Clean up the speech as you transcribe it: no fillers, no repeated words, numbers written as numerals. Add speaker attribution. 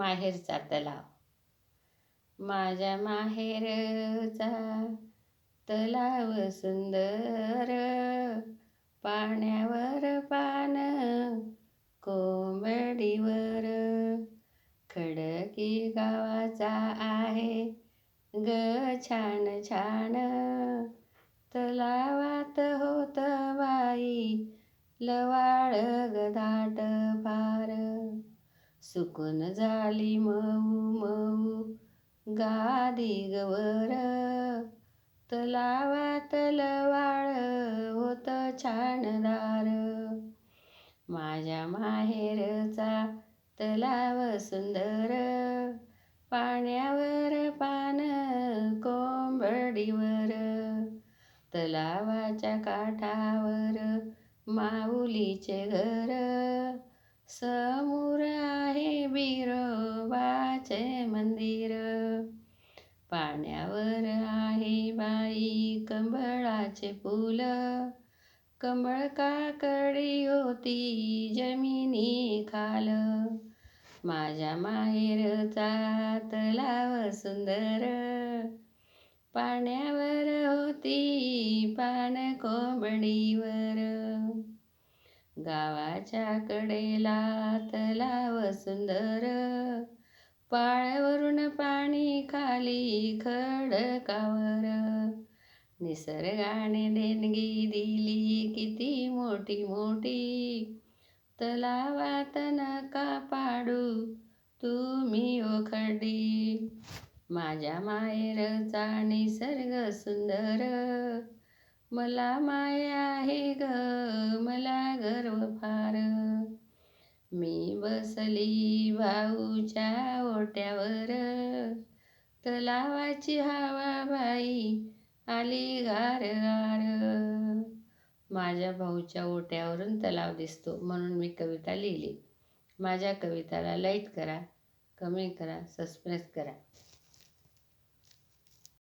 Speaker 1: माहेरचा तलाव. माझ्या माहेरचा तलाव सुंदर, पाण्यावर पान कोंबडीवर. खडकी गावाचा आहे ग छान छान, तलावात होत बाई लवाळ गदाट फार. सुकून झाली मऊ मऊ गादी गवर, तलावात लवाळ होत छानदार. माझ्या माहेरचा तलाव सुंदर, पाण्यावर पान कोंबडीवर. तलावाच्या काठावर माऊलीचे घर, समोर आहे बिरोबाचे मंदिर. पाण्यावर आहे बाई कमळाचे फूल, कमळ काकडी होती जमिनी खाल. माझ्या माहेरचा तलाव सुंदर, पाण्यावर होती पान कोंबडीवर. गावाच्या कडेला तलाव सुंदर, पाळवरून पाणी खाली खडकावर. निसर्गाने देणगी दिली किती मोठी मोठी, तलावात नका पाडू तुम्ही ओ खडी. माझ्या माहेरचा निसर्ग सुंदर, मला माया आहे ग मला गर्व फार. मी बसली भाऊच्या ओट्यावर, तलावाची हवा बाई आली गार गार. माझ्या भाऊच्या ओट्यावरून तलाव दिसतो म्हणून मी कविता लिहिली. माझ्या कविताला लाईक करा, कमेंट करा, सबस्क्राईब करा.